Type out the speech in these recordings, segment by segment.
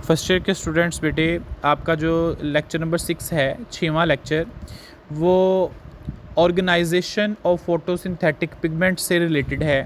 First year के students बेटे, आपका जो लेक्चर नंबर 6 है, 6वां लेक्चर, वो ऑर्गेनाइजेशन ऑफ फोटोसिंथेटिक पिगमेंट्स से रिलेटेड है।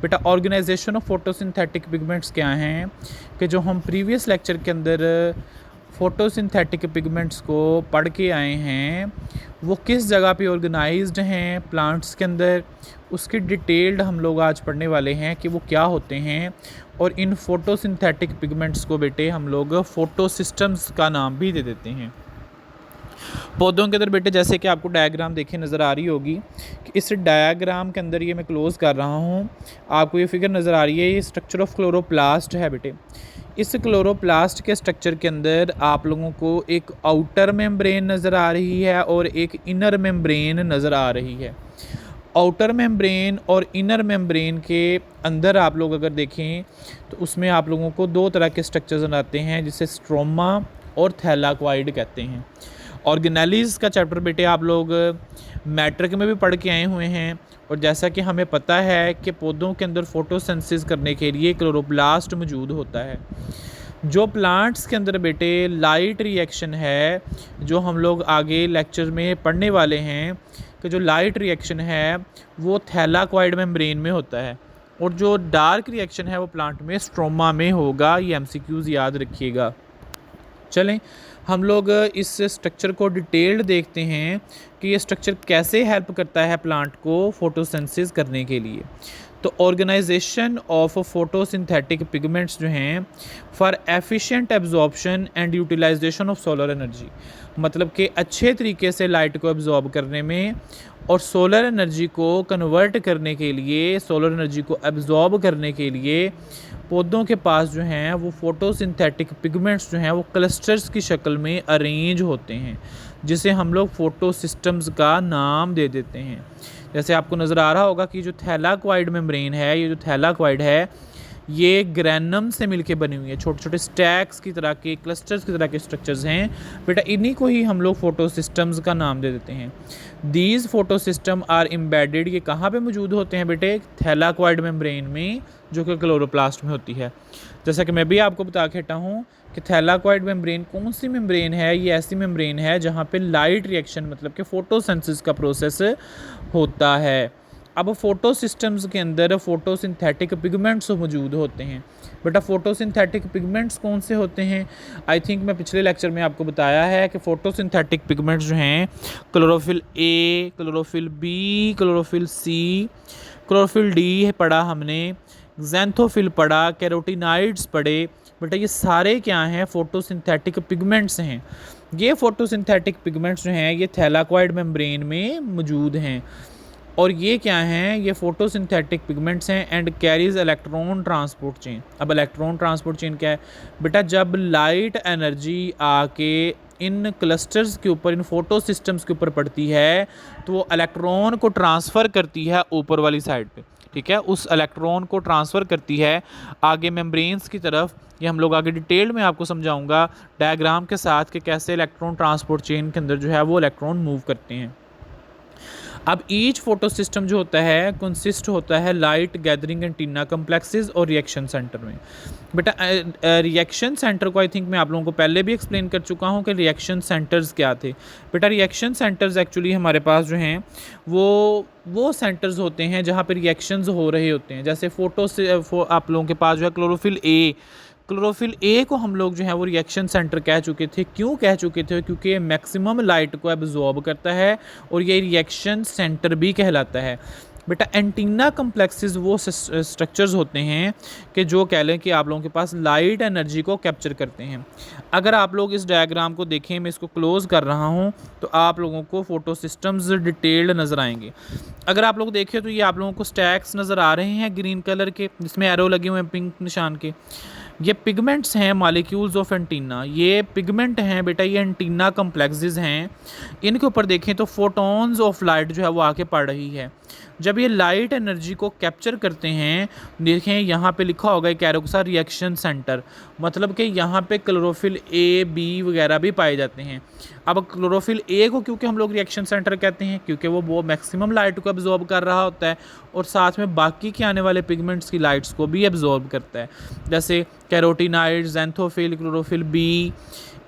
बेटा ऑर्गेनाइजेशन ऑफ फोटोसिंथेटिक पिगमेंट्स क्या हैं कि जो हम प्रीवियस लेक्चर के अंदर फोटोसिंथेटिक पिगमेंट्स को पढ़ के आए हैं, वो किस जगह पे ऑर्गेनाइज्ड हैं प्लांट्स के अंदर, उसकी डिटेल्ड हम लोग आज पढ़ने वाले हैं कि वो क्या होते हैं। और इन फोटोसिंथेटिक पिगमेंट्स को बेटे हम लोग फोटोसिस्टम्स का नाम भी दे देते हैं। पौधों के अंदर बेटे जैसे कि आपको डायग्राम देखे नज़र आ रही होगी कि इस डायग्राम के अंदर ये मैं क्लोज कर रहा हूँ, आपको ये फिगर नज़र आ रही है, ये स्ट्रक्चर ऑफ क्लोरोप्लास्ट है बेटे। इस क्लोरोप्लास्ट के स्ट्रक्चर के अंदर आप लोगों को एक आउटर मेम्ब्रेन नज़र आ रही है और एक इनर मेम्ब्रेन नज़र आ रही है। आउटर मेम्ब्रेन और इनर मेम्ब्रेन के अंदर आप लोग अगर देखें तो उसमें आप लोगों को दो तरह के स्ट्रक्चर्स आते हैं, जिसे स्ट्रोमा और थैलाक्वाइड कहते हैं। ऑर्गेनेलिस का चैप्टर बेटे आप लोग मैट्रिक में भी पढ़ के आए हुए हैं, और जैसा कि हमें पता है कि पौधों के अंदर फोटोसिंथेसिस करने के लिए क्लोरोप्लास्ट मौजूद होता है। जो प्लांट्स के अंदर बेटे लाइट रिएक्शन है, जो हम लोग आगे लेक्चर में पढ़ने वाले हैं कि जो लाइट रिएक्शन है वो थैलाक्वाइड मेम्ब्रेन में होता है, और जो डार्क रिएक्शन है वो प्लांट में स्ट्रोमा में होगा। ये एमसीक्यूज़ याद रखिएगा। चलें हम लोग इस स्ट्रक्चर को डिटेल्ड देखते हैं कि ये स्ट्रक्चर कैसे हेल्प करता है प्लांट को फोटोसिंथेसिस करने के लिए। तो ऑर्गेनाइजेशन ऑफ फोटोसिंथेटिक पिगमेंट्स जो हैं for efficient absorption and utilisation of solar energy, मतलब कि अच्छे तरीके से लाइट को एब्जॉर्ब करने में और सोलर एनर्जी को कन्वर्ट करने के लिए, सोलर एनर्जी को एब्जॉर्ब करने के लिए पौधों के पास जो हैं वो फोटोसिंथेटिक पिगमेंट्स जो हैं वो क्लस्टर्स की शक्ल में अरेंज होते हैं, जिसे हम लोग फोटोसिस्टम्स का नाम दे देते हैं। जैसे आपको नज़र आ रहा होगा कि जो थैलाक्वाइड मेम्ब्रेन है, ये जो थैलाक्वाइड है ये ग्रैनम से मिलके बनी हुई है, छोटे छोटे स्टैक्स की तरह के, क्लस्टर्स की तरह के स्ट्रक्चर्स हैं बेटा, इन्हीं को ही हम लोग फोटोसिस्टम्स का नाम दे देते हैं। दीज फोटोसिस्टम आर एम्बेडेड, ये कहाँ पे मौजूद होते हैं बेटे? थैलाक्वाइड मेम्ब्रेन में, जो कि क्लोरोप्लास्ट में होती है। जैसा कि मैं भी आपको बता के हटा हूँ कि थैलाक्वाइड मेम्ब्रेन कौन सी मेम्ब्रेन है? ये ऐसी मेम्ब्रेन है जहाँ पे लाइट रिएक्शन मतलब कि फोटोसिंथेसिस का प्रोसेस होता है। अब फोटोसिस्टम्स के अंदर फोटोसिंथेटिक पिगमेंट्स मौजूद होते हैं। बेटा फोटोसिंथेटिक पिगमेंट्स कौन से होते हैं? आई थिंक मैं पिछले लेक्चर में आपको बताया है कि फोटोसिंथेटिक पिगमेंट्स जो हैं chlorophyll A, chlorophyll B, chlorophyll C, chlorophyll D पढ़ा हमने, ज़ैंथोफिल पढ़ा, कैरोटीनाइड्स पढ़े। बेटा ये सारे क्या हैं? फोटोसिंथेटिक पिगमेंट्स हैं। ये फोटोसिंथेटिक पिगमेंट्स जो हैं ये थैलाक्वाइड मेम्ब्रेन में मौजूद हैं, और ये क्या हैं? ये फोटोसिंथेटिक पिगमेंट्स हैं and carries electron transport chain. अब इलेक्ट्रॉन ट्रांसपोर्ट चेन क्या है बेटा? जब लाइट एनर्जी आके इन क्लस्टर्स के ऊपर, इन फोटो सिस्टम्स के ऊपर पड़ती है तो वो इलेक्ट्रॉन को ट्रांसफ़र करती है ऊपर वाली साइड पे, ठीक है, उस इलेक्ट्रॉन को ट्रांसफ़र करती है आगे मेम्ब्रेन्स की तरफ। ये हम लोग आगे डिटेल में आपको समझाऊंगा डायग्राम के साथ कि कैसे इलेक्ट्रॉन ट्रांसपोर्ट चेन के अंदर जो है वो इलेक्ट्रॉन मूव करते हैं। अब ईच फोटो सिस्टम जो होता है कंसिस्ट होता है लाइट गैदरिंग एंटीना कम्प्लेक्सेस और रिएक्शन सेंटर में। बेटा रिएक्शन सेंटर को आई थिंक मैं आप लोगों को पहले भी एक्सप्लेन कर चुका हूँ कि रिएक्शन सेंटर्स क्या थे। बेटा रिएक्शन सेंटर्स एक्चुअली हमारे पास जो हैं वो सेंटर्स होते हैं जहाँ पर रिएक्शंस हो रहे होते हैं। जैसे आप लोगों के पास जो है क्लोरोफिल ए को हम लोग जो है वो रिएक्शन सेंटर कह चुके थे। क्यों कह चुके थे? क्योंकि ये मैक्सिमम लाइट को एब्जॉर्ब करता है और ये रिएक्शन सेंटर भी कहलाता है। बेटा एंटीना कम्प्लेक्सेस वो स्ट्रक्चर्स होते हैं कि जो कह लें कि आप लोगों के पास लाइट एनर्जी को कैप्चर करते हैं। अगर आप लोग इस डायग्राम को देखें, मैं इसको क्लोज कर रहा हूं, तो आप लोगों को फोटो सिस्टम्स डिटेल्ड नज़र आएंगे। अगर आप लोग देखें तो ये आप लोगों को स्टैक्स नज़र आ रहे हैं ग्रीन कलर के, जिसमें एरो लगे हुए हैं पिंक निशान के। ये पिगमेंट्स हैं मॉलिक्यूल्स ऑफ एंटीना। ये पिगमेंट हैं बेटा, ये एंटीना कम्प्लेक्सेस हैं। इनके ऊपर देखें तो फोटॉन्स ऑफ लाइट जो है वो आके पड़ रही है। जब ये लाइट एनर्जी को कैप्चर करते हैं, देखें यहाँ पे लिखा होगा एक एरो के साथ रिएक्शन सेंटर, मतलब कि यहाँ पे क्लोरोफिल ए, बी वगैरह भी पाए जाते हैं। अब क्लोरोफिल ए को क्योंकि हम लोग रिएक्शन सेंटर कहते हैं, क्योंकि वो मैक्सिमम लाइट को एब्जॉर्ब कर रहा होता है और साथ में बाकी के आने वाले पिगमेंट्स की लाइट्स को भी एब्जॉर्ब करता है। जैसे कैरोटीनाइड, ज़ैंथोफिल, क्लोरोफिल बी,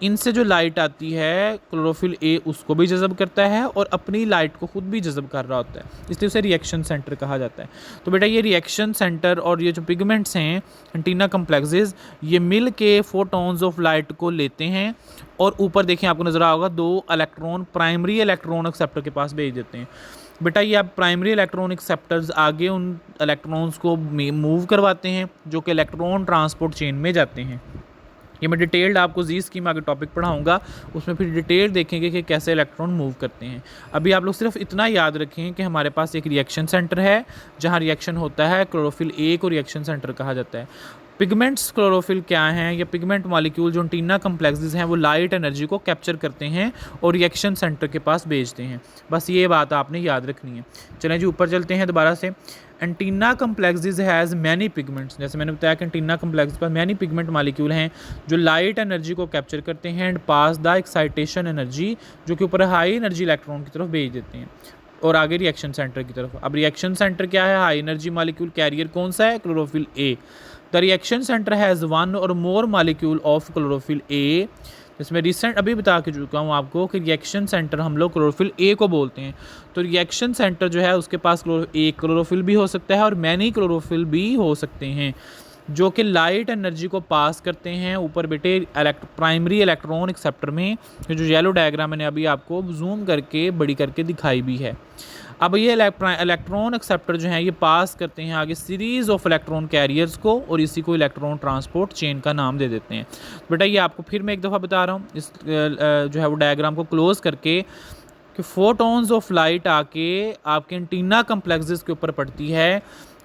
इनसे जो लाइट आती है क्लोरोफिल ए उसको भी जज़ब करता है और अपनी लाइट को खुद भी जज़ब कर रहा होता है, इसलिए उसे रिएक्शन सेंटर कहा जाता है। तो बेटा ये रिएक्शन सेंटर और ये जो पिगमेंट्स हैं एंटीना कम्प्लेक्सेस, ये मिल के फोटॉन्स ऑफ लाइट को लेते हैं और ऊपर देखें आपको नज़र आ होगा 2 इलेक्ट्रॉन प्राइमरी इलेक्ट्रॉन एक्सेप्टर के पास भेज देते हैं। बेटा ये आप प्राइमरी इलेक्ट्रॉन एक्सेप्टर्स आगे उन इलेक्ट्रॉन्स को मूव करवाते हैं जो कि इलेक्ट्रॉन ट्रांसपोर्ट चेन में जाते हैं। ये मैं डिटेल्ड आपको जी स्कीम आगे टॉपिक पढ़ाऊंगा, उसमें फिर डिटेल देखेंगे कि कैसे इलेक्ट्रॉन मूव करते हैं। अभी आप लोग सिर्फ इतना याद रखें कि हमारे पास एक रिएक्शन सेंटर है जहाँ रिएक्शन होता है, क्लोरोफिल ए को रिएक्शन सेंटर कहा जाता है। पिगमेंट्स क्लोरोफिल क्या हैं, या पिगमेंट मॉलिक्यूल जो एंटीना कम्प्लेक्सेस हैं वो लाइट एनर्जी को कैप्चर करते हैं और रिएक्शन सेंटर के पास भेजते हैं। बस ये बात आपने याद रखनी है। चलें जी ऊपर चलते हैं दोबारा से। Antenna complexes has many pigments, जैसे मैंने बताया कि एंटीना कम्प्लेक्स पर मैनी पिगमेंट मॉलिक्यूल हैं जो लाइट एनर्जी को कैप्चर करते हैं and pass the excitation energy, जो कि ऊपर हाई एनर्जी इलेक्ट्रॉन की तरफ भेज देते हैं और आगे रिएक्शन सेंटर की तरफ। अब रिएक्शन सेंटर क्या है, हाई एनर्जी मॉलिक्यूल कैरियर कौन सा है, chlorophyll A. The reaction centre has 1 और मोर मॉलिक्यूल ऑफ क्लोरोफिल ए। इसमें रिसेंट अभी बता के चुका हूँ आपको कि रिएक्शन सेंटर हम लोग क्लोरोफिल ए को बोलते हैं। तो रिएक्शन सेंटर जो है उसके पास एक क्लोरोफिल भी हो सकता है और मैनी क्लोरोफिल भी हो सकते हैं जो कि लाइट एनर्जी को पास करते हैं ऊपर बेटे प्राइमरी इलेक्ट्रॉन एक्सेप्टर में, जो येलो डायग्राम मैंने अभी आपको जूम करके बड़ी करके दिखाई भी है। अब ये इलेक्ट्रॉन एक्सेप्टर जो है ये पास करते हैं आगे सीरीज़ ऑफ इलेक्ट्रॉन कैरियर्स को और इसी को इलेक्ट्रॉन ट्रांसपोर्ट चेन का नाम दे देते हैं। बेटा ये आपको फिर मैं एक दफ़ा बता रहा हूँ इस जो है वो डायग्राम को क्लोज करके कि फोटॉन्स ऑफ लाइट आके आपके एंटीना कम्प्लेक्सेस के ऊपर पड़ती है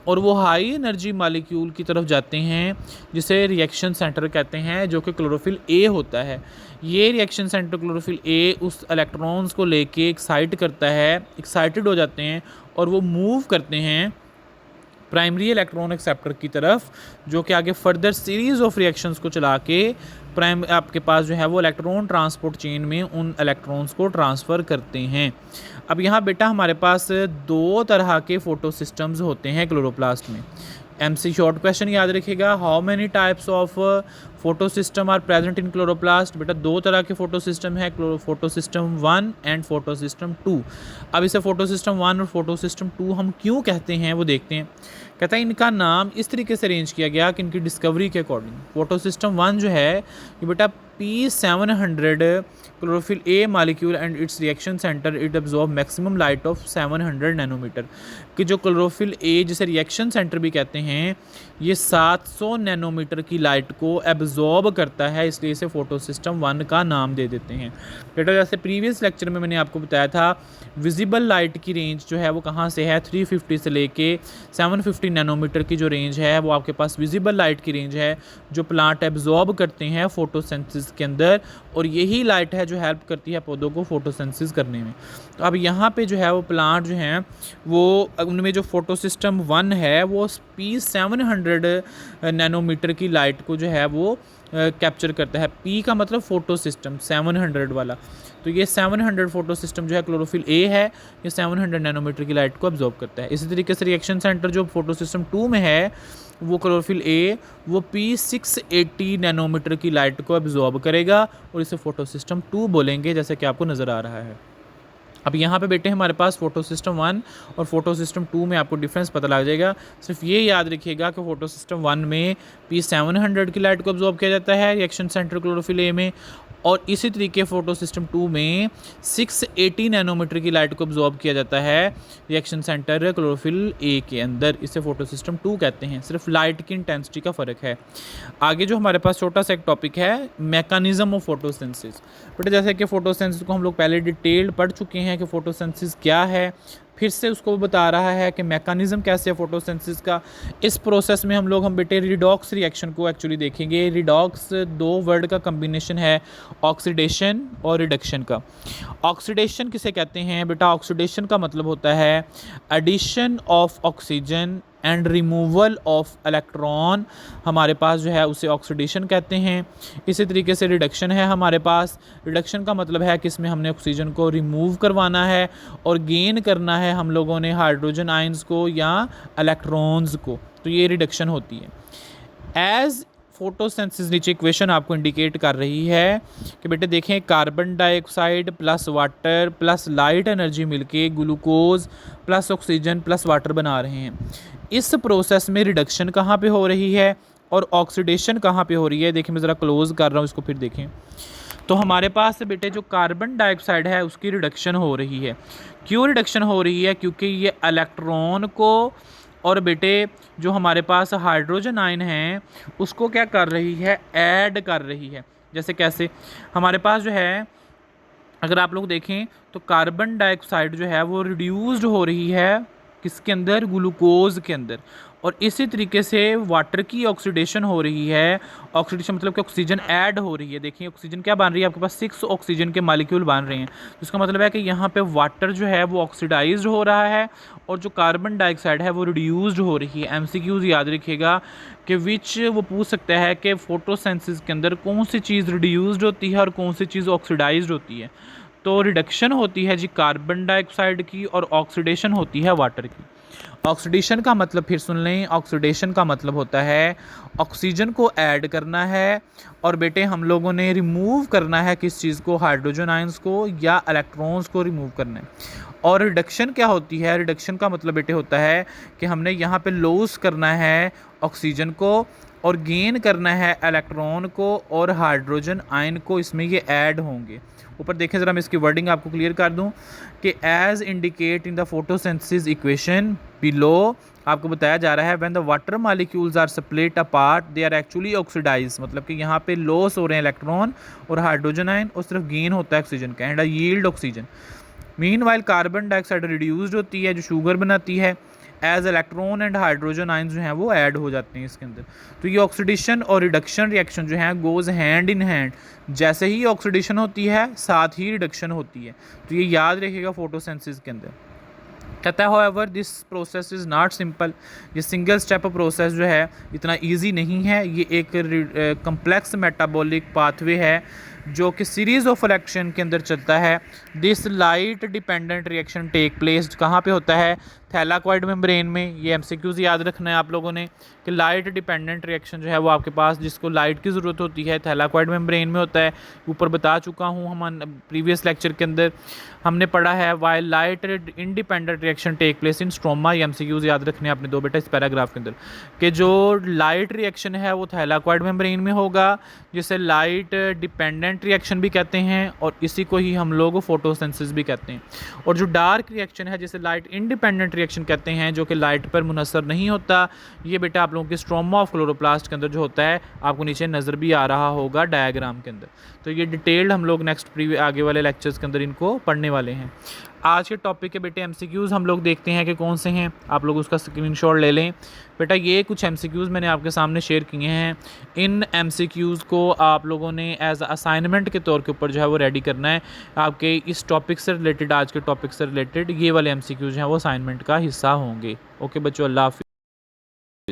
और वो हाई एनर्जी मॉलिक्यूल की तरफ जाते हैं जिसे रिएक्शन सेंटर कहते हैं, जो कि क्लोरोफिल ए होता है। ये रिएक्शन सेंटर क्लोरोफिल ए उस इलेक्ट्रॉन्स को लेके एक्साइट करता है, एक्साइटेड हो जाते हैं और वो मूव करते हैं प्राइमरी इलेक्ट्रॉन एक्सेप्टर की तरफ, जो कि आगे फर्दर सीरीज़ ऑफ रिएक्शंस को चला के आपके पास जो है वो इलेक्ट्रॉन ट्रांसपोर्ट चेन में उन इलेक्ट्रॉन्स को ट्रांसफ़र करते हैं। अब यहाँ बेटा हमारे पास 2 तरह के फोटो सिस्टम्स होते हैं क्लोरोप्लास्ट में। MC शॉर्ट क्वेश्चन याद रखिएगा, how many types of photo system are present in chloroplast. बेटा 2 तरह के फोटो सिस्टम है, photo system 1 and photo system 2। अब इसे फोटो सिस्टम 1 और फोटो सिस्टम 2 हम क्यों कहते हैं वो देखते हैं। कहता है इनका नाम इस तरीके से अरेंज किया गया कि इनकी डिस्कवरी के अकॉर्डिंग। फोटो सिस्टम 1 जो है ये बेटा P700 chlorophyll a molecule and its reaction centre it absorb maximum light of 700 nanometre, कि जो क्लोरोफिल ए जिसे रिएक्शन सेंटर भी कहते हैं ये 700 नैनोमीटर की लाइट को एब्जॉर्ब करता है, इसलिए इसे फोटो सिस्टम 1 का नाम दे देते हैं। बेटा जैसे प्रीवियस लेक्चर में मैंने आपको बताया था विजिबल लाइट की रेंज जो है वो कहाँ से है, 350 से लेके 750 नैनोमीटर की जो रेंज है वो आपके पास विजिबल लाइट की रेंज है जो प्लांट एब्जॉर्ब करते हैं फोटोसिंथेसिस के अंदर, और यही लाइट है जो हेल्प करती है पौधों को फोटोसिंथेसिस करने में। तो अब यहाँ पे जो है वो प्लांट जो हैं वो उनमें जो फोटो सिस्टम 1 है वो P700 नैनोमीटर की लाइट को जो है वो कैप्चर करता है। P का मतलब फोटो सिस्टम 700 वाला, तो ये 700 फोटो सिस्टम जो है क्लोरोफिल ए है, ये 700 नैनोमीटर की लाइट को एब्जॉर्ब करता है। इसी तरीके से रिएक्शन सेंटर जो फोटो सिस्टम 2 में है वो क्लोरोफिल ए वो P680 नैनोमीटर की लाइट को एब्जॉर्ब करेगा और इसे फोटो सिस्टम 2 बोलेंगे, जैसे कि आपको नज़र आ रहा है। अब यहाँ पे बेटे हमारे पास फोटो सिस्टम 1 और फोटो सिस्टम 2 में आपको डिफरेंस पता लग जाएगा। सिर्फ ये याद रखिएगा कि फोटो सिस्टम 1 में P700 की लाइट को एब्जॉर्ब किया जाता है रिएक्शन सेंटर क्लोरोफिल ए में, और इसी तरीके फोटो सिस्टम 2 में 680 नैनोमीटर की लाइट को एब्जॉर्ब किया जाता है रिएक्शन सेंटर क्लोरोफिल ए के अंदर, इसे फोटो सिस्टम 2 कहते हैं। सिर्फ लाइट की इंटेंसिटी का फ़र्क है। आगे जो हमारे पास छोटा सा एक टॉपिक है मैकेनिज्म ऑफ फोटोसिंथेसिस। बट जैसे कि फोटोसिंथेसिस को हम लोग पहले डिटेल्ड पढ़ चुके हैं कि फोटोसिंथेसिस क्या है, फिर से उसको बता रहा है कि मैकेनिज्म कैसे है फोटोसिंथेसिस का। इस प्रोसेस में हम बेटे रिडॉक्स रिएक्शन को एक्चुअली देखेंगे। रिडॉक्स 2 वर्ड का कम्बिनेशन है, ऑक्सीडेशन और रिडक्शन का। ऑक्सीडेशन किसे कहते हैं बेटा, ऑक्सीडेशन का मतलब होता है addition of oxygen and removal of electron, हमारे पास जो है उसे ऑक्सीडेशन कहते हैं। इसी तरीके से रिडक्शन है हमारे पास, रिडक्शन का मतलब है कि इसमें हमने ऑक्सीजन को रिमूव करवाना है और गेन करना है हम लोगों ने हाइड्रोजन आयंस को या इलेक्ट्रॉन्स को, तो ये रिडक्शन होती है। एज फोटोसिंथेसिस नीचे इक्वेशन आपको इंडिकेट कर रही है कि बेटे देखें, carbon dioxide plus water plus light energy मिलके glucose plus oxygen plus water बना रहे हैं। इस प्रोसेस में रिडक्शन कहाँ पे हो रही है और ऑक्सीडेशन कहाँ पे हो रही है? देखिए मैं ज़रा क्लोज कर रहा हूँ इसको, फिर देखें। तो हमारे पास बेटे जो कार्बन डाइऑक्साइड है उसकी रिडक्शन हो रही है। क्यों रिडक्शन हो रही है? क्योंकि ये इलेक्ट्रॉन को और बेटे जो हमारे पास हाइड्रोजन आयन है उसको क्या कर रही है? ऐड कर रही है। जैसे कैसे? हमारे पास जो है, अगर आप लोग देखें तो कार्बन डाइऑक्साइड जो है वो रिड्यूस्ड हो रही है किसके अंदर? ग्लूकोज के अंदर। और इसी तरीके से वाटर की ऑक्सीडेशन हो रही है। ऑक्सीडेशन मतलब कि ऑक्सीजन ऐड हो रही है। देखिए ऑक्सीजन क्या बन रही है? आपके पास 6 ऑक्सीजन के मालिक्यूल बन रहे हैं। तो इसका मतलब है कि यहाँ पे वाटर जो है वो ऑक्सीडाइज्ड हो रहा है और जो कार्बन डाइऑक्साइड है वो रिड्यूस्ड हो रही है। एमसीक्यूज याद रखिएगा कि विच वो पूछ सकता है कि फोटोसिंथेसिस के अंदर कौन सी चीज़ रिड्यूस्ड होती है और कौन सी चीज़ ऑक्सीडाइज्ड होती है। तो रिडक्शन होती है जी कार्बन डाइऑक्साइड की और ऑक्सीडेशन होती है वाटर की। ऑक्सीडेशन का मतलब फिर सुन लें, ऑक्सीडेशन का मतलब होता है ऑक्सीजन को ऐड करना है और बेटे हम लोगों ने रिमूव करना है किस चीज़ को? हाइड्रोजन आयंस को या इलेक्ट्रॉन्स को रिमूव करना है। और रिडक्शन क्या होती है? रिडक्शन का मतलब बेटे होता है कि हमने यहाँ पे लॉस करना है ऑक्सीजन को और गेन करना है इलेक्ट्रॉन को और हाइड्रोजन आयन को, इसमें ये ऐड होंगे। ऊपर देखें ज़रा, मैं इसकी वर्डिंग आपको क्लियर कर दूं कि as indicate in the photosynthesis equation below, आपको बताया जा रहा है when the water molecules are split apart they are actually oxidise, मतलब कि यहाँ पे लॉस हो रहे हैं इलेक्ट्रॉन और हाइड्रोजन आयन और सिर्फ गेन होता है ऑक्सीजन का, and yield oxygen. Meanwhile carbon dioxide reduced होती है जो शुगर बनाती है, as electron and hydrogen ion जो हैं वो ऐड हो जाते हैं इसके अंदर। तो ये ऑक्सीडेशन और रिडक्शन रिएक्शन जो है गोज़ हैंड इन हैंड। जैसे ही ऑक्सीडेशन होती है साथ ही रिडक्शन होती है। तो ये याद रखिएगा फोटोसिंथेसिस के अंदर। कहता है however this process is not simple, ये सिंगल स्टेप प्रोसेस जो है इतना ईजी नहीं है। ये एक कम्प्लेक्स मेटाबॉलिक पाथवे है जो कि सीरीज़ ऑफ रिएक्शन के अंदर चलता है। This light dependent reaction take place कहाँ पे होता है? थैलाकॉइड मेम्ब्रेन में। ये एमसीक्यूज याद रखना है आप लोगों ने कि लाइट डिपेंडेंट रिएक्शन जो है वो आपके पास जिसको लाइट की ज़रूरत होती है थैलाकॉइड मेम्ब्रेन में होता है। ऊपर बता चुका हूँ, हम प्रीवियस लेक्चर के अंदर हमने पढ़ा है while light independent reaction take place in stroma. ये एमसीक्यूज याद रखने हैं आपने दो बेटा इस पैराग्राफ के अंदर कि जो लाइट रिएक्शन है वो थैलाकॉइड मेम्ब्रेन में होगा, जिसे लाइट डिपेंडेंट रिएक्शन भी कहते हैं और इसी को ही हम लोग फोटोसिंथेसिस भी कहते हैं। और जो डार्क रिएक्शन है जिसे लाइट इंडिपेंडेंट रिएक्शन कहते हैं जो कि लाइट पर मुनसर नहीं होता, ये बेटा आप लोगों के स्ट्रोमा ऑफ क्लोरोप्लास्ट के अंदर जो होता है आपको नीचे नज़र भी आ रहा होगा डायग्राम के अंदर। तो ये डिटेल्ड हम लोग नेक्स्ट आगे वाले लेक्चर्स के अंदर इनको पढ़ने वाले हैं। आज के टॉपिक के बेटे एमसीक्यूज़ हम लोग देखते हैं कि कौन से हैं, आप लोग उसका स्क्रीनशॉट ले लें। बेटा ये कुछ एमसीक्यूज़ मैंने आपके सामने शेयर किए हैं। इन एमसीक्यूज़ को आप लोगों ने एज असाइनमेंट के तौर के ऊपर जो है वो रेडी करना है। आपके इस टॉपिक से रिलेटेड, आज के टॉपिक से रिलेटेड ये वाले एमसीक्यूज़ हैं वो असाइनमेंट का हिस्सा होंगे। ओके बच्चों, अल्लाह हाफ़िज़।